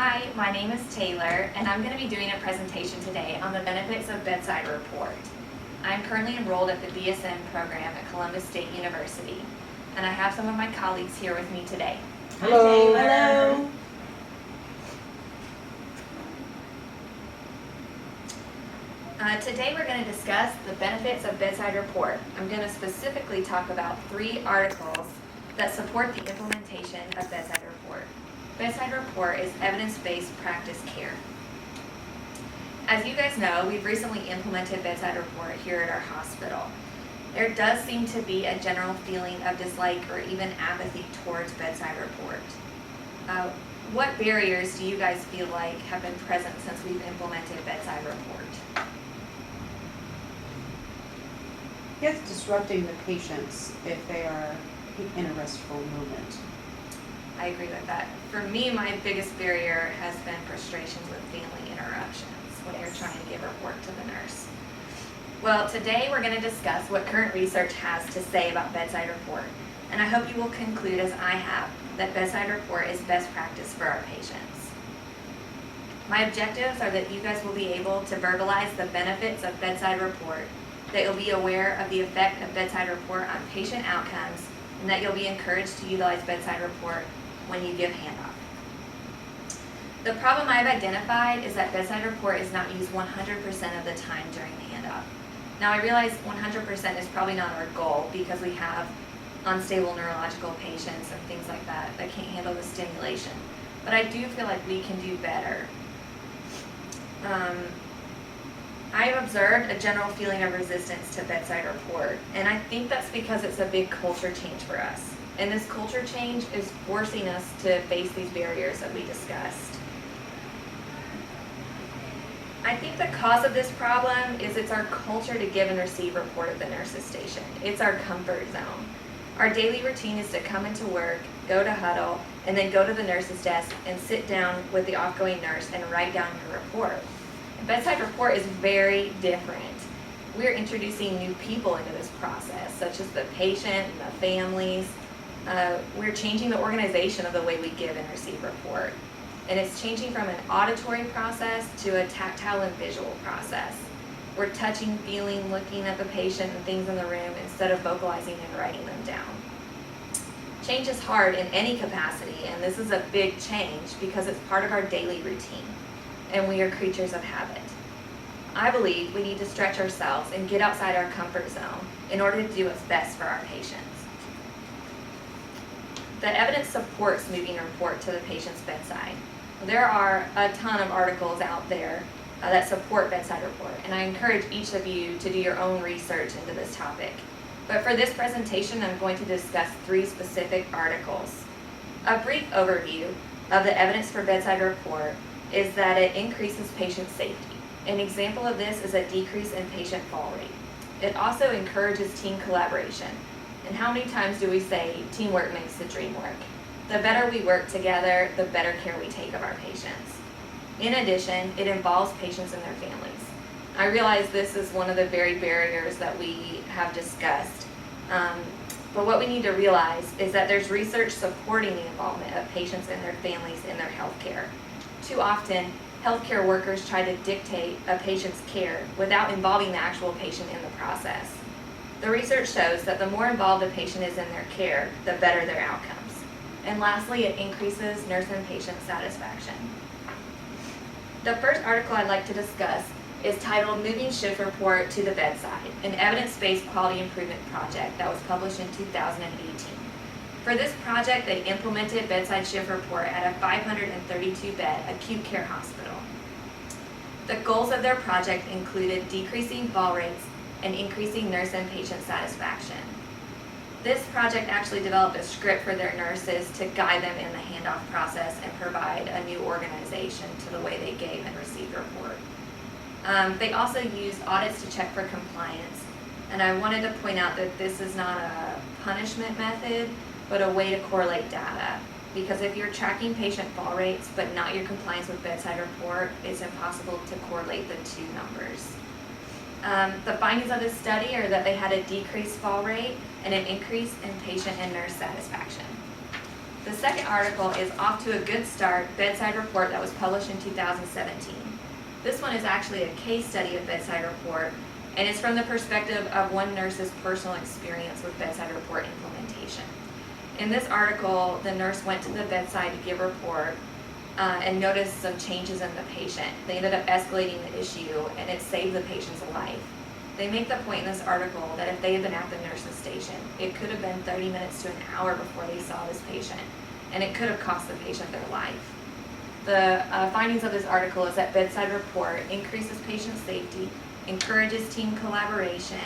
Hi, my name is Taylor, and I'm going to be doing a presentation today on the benefits of bedside report. I'm currently enrolled at the BSN program at Columbus State University, and I have some of my colleagues here with me today. Hello. Hi, Taylor. Hello. Today we're going to discuss the benefits of bedside report. I'm going to specifically talk about 3 articles that support the implementation of bedside report. Bedside report is evidence-based practice care. As you guys know, we've recently implemented bedside report here at our hospital. There does seem to be a general feeling of dislike or even apathy towards bedside report. What barriers do you guys feel like have been present since we've implemented bedside report? Yes, disrupting the patients if they are in a restful moment. I agree with that. For me, my biggest barrier has been frustrations with family interruptions when you're trying to give a report to the nurse. Well, today we're going to discuss what current research has to say about bedside report, and I hope you will conclude, as I have, that bedside report is best practice for our patients. My objectives are that you guys will be able to verbalize the benefits of bedside report, that you'll be aware of the effect of bedside report on patient outcomes, and that you'll be encouraged to utilize bedside report when you give handoff. The problem I've identified is that bedside report is not used 100% of the time during the handoff. Now I realize 100% is probably not our goal because we have unstable neurological patients and things like that that can't handle the stimulation. But I do feel like we can do better. I have observed a general feeling of resistance to bedside report, and I think that's because it's a big culture change for us. And this culture change is forcing us to face these barriers that we discussed. I think the cause of this problem is it's our culture to give and receive report at the nurse's station. It's our comfort zone. Our daily routine is to come into work, go to huddle, and then go to the nurse's desk and sit down with the outgoing nurse and write down your report. Bedside report is very different. We're introducing new people into this process, such as the patient and the families. We're changing the organization of the way we give and receive report. And it's changing from an auditory process to a tactile and visual process. We're touching, feeling, looking at the patient and things in the room instead of vocalizing and writing them down. Change is hard in any capacity, and this is a big change because it's part of our daily routine, and we are creatures of habit. I believe we need to stretch ourselves and get outside our comfort zone in order to do what's best for our patients. The evidence supports moving a report to the patient's bedside. There are a ton of articles out there that support bedside report, and I encourage each of you to do your own research into this topic. But for this presentation, I'm going to discuss 3 specific articles. A brief overview of the evidence for bedside report is that it increases patient safety. An example of this is a decrease in patient fall rate. It also encourages team collaboration. And how many times do we say teamwork makes the dream work? The better we work together, the better care we take of our patients. In addition, it involves patients and their families. I realize this is one of the very barriers that we have discussed. But what we need to realize is that there's research supporting the involvement of patients and their families in their health care. Too often, healthcare workers try to dictate a patient's care without involving the actual patient in the process. The research shows that the more involved a patient is in their care, the better their outcomes. And lastly, it increases nurse and patient satisfaction. The first article I'd like to discuss is titled Moving Shift Report to the Bedside, an evidence-based quality improvement project that was published in 2018. For this project, they implemented bedside shift report at a 532-bed acute care hospital. The goals of their project included decreasing fall rates and increasing nurse and patient satisfaction. This project actually developed a script for their nurses to guide them in the handoff process and provide a new organization to the way they gave and received report. They also used audits to check for compliance, and I wanted to point out that this is not a punishment method, but a way to correlate data. Because if you're tracking patient fall rates but not your compliance with bedside report, it's impossible to correlate the 2 numbers. The findings of this study are that they had a decreased fall rate and an increase in patient and nurse satisfaction. The second article is Off to a Good Start, Bedside Report, that was published in 2017. This one is actually a case study of bedside report, and it's from the perspective of one nurse's personal experience with bedside report implementation. In this article, the nurse went to the bedside to give a report and noticed some changes in the patient. They ended up escalating the issue, and it saved the patient's life. They make the point in this article that if they had been at the nurse's station, it could have been 30 minutes to an hour before they saw this patient, and it could have cost the patient their life. The findings of this article is that bedside report increases patient safety, encourages team collaboration,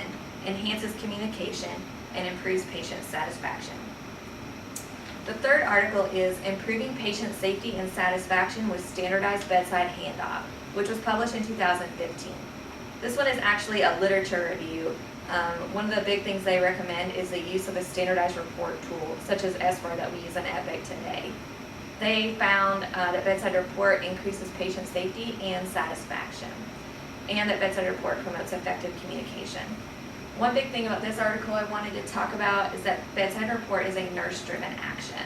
enhances communication, and improves patient satisfaction. The third article is Improving Patient Safety and Satisfaction with Standardized Bedside Handoff, which was published in 2015. This one is actually a literature review. One of the big things they recommend is the use of a standardized report tool, such as SVAR that we use in Epic today. They found that bedside report increases patient safety and satisfaction, and that bedside report promotes effective communication. One big thing about this article I wanted to talk about is that bedside report is a nurse-driven action.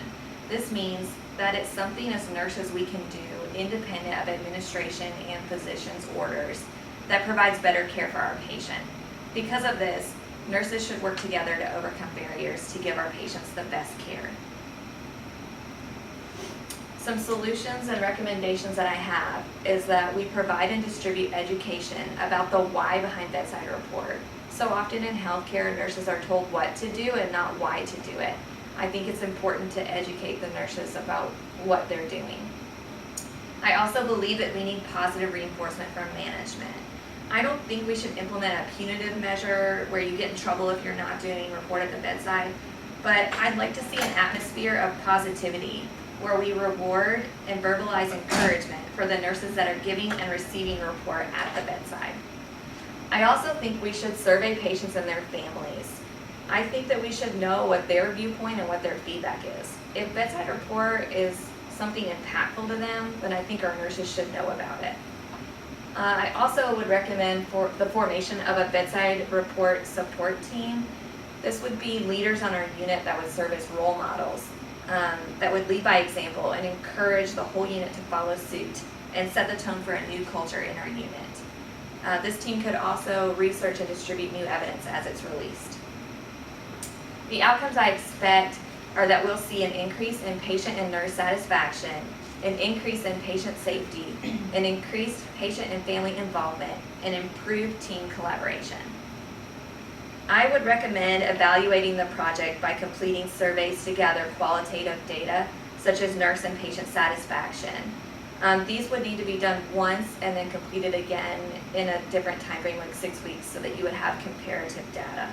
This means that it's something as nurses we can do independent of administration and physician's orders that provides better care for our patient. Because of this, nurses should work together to overcome barriers to give our patients the best care. Some solutions and recommendations that I have is that we provide and distribute education about the why behind bedside report. So often in healthcare, nurses are told what to do and not why to do it. I think it's important to educate the nurses about what they're doing. I also believe that we need positive reinforcement from management. I don't think we should implement a punitive measure where you get in trouble if you're not doing report at the bedside, but I'd like to see an atmosphere of positivity where we reward and verbalize encouragement for the nurses that are giving and receiving report at the bedside. I also think we should survey patients and their families. I think that we should know what their viewpoint and what their feedback is. If bedside report is something impactful to them, then I think our nurses should know about it. I also would recommend for the formation of a bedside report support team. This would be leaders on our unit that would serve as role models, that would lead by example and encourage the whole unit to follow suit and set the tone for a new culture in our unit. This team could also research and distribute new evidence as it's released. The outcomes I expect are that we'll see an increase in patient and nurse satisfaction, an increase in patient safety, an increased patient and family involvement, and improved team collaboration. I would recommend evaluating the project by completing surveys to gather qualitative data, such as nurse and patient satisfaction. These would need to be done once and then completed again in a different time frame, like 6 weeks, so that you would have comparative data.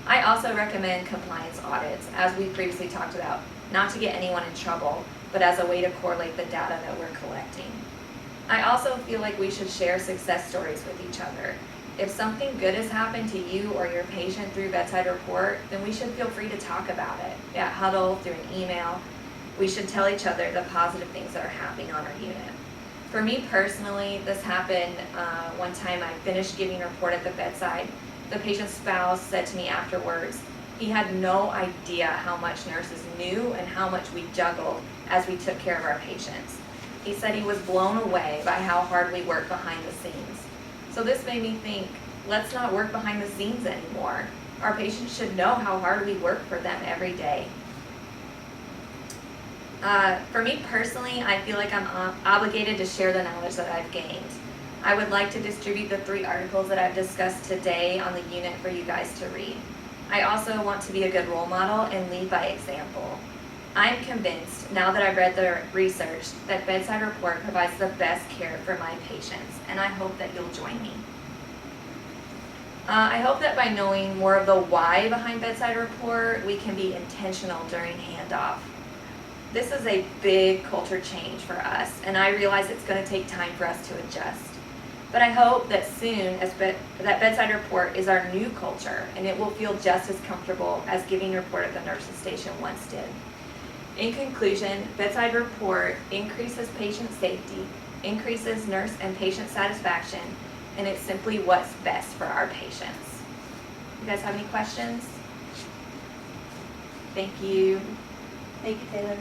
I also recommend compliance audits, as we previously talked about, not to get anyone in trouble, but as a way to correlate the data that we're collecting. I also feel like we should share success stories with each other. If something good has happened to you or your patient through bedside report, then we should feel free to talk about it at Huddle, through an email. We should tell each other the positive things that are happening on our unit. For me personally, this happened one time. I finished giving a report at the bedside. The patient's spouse said to me afterwards, he had no idea how much nurses knew and how much we juggled as we took care of our patients. He said he was blown away by how hard we work behind the scenes. So this made me think, let's not work behind the scenes anymore. Our patients should know how hard we work for them every day. For me personally, I feel like I'm obligated to share the knowledge that I've gained. I would like to distribute the 3 articles that I've discussed today on the unit for you guys to read. I also want to be a good role model and lead by example. I'm convinced, now that I've read the research, that bedside report provides the best care for my patients, and I hope that you'll join me. I hope that by knowing more of the why behind bedside report, we can be intentional during handoff. This is a big culture change for us, and I realize it's going to take time for us to adjust. But I hope that soon, that bedside report is our new culture, and it will feel just as comfortable as giving report at the nurse's station once did. In conclusion, bedside report increases patient safety, increases nurse and patient satisfaction, and it's simply what's best for our patients. You guys have any questions? Thank you. Thank you, Taylor.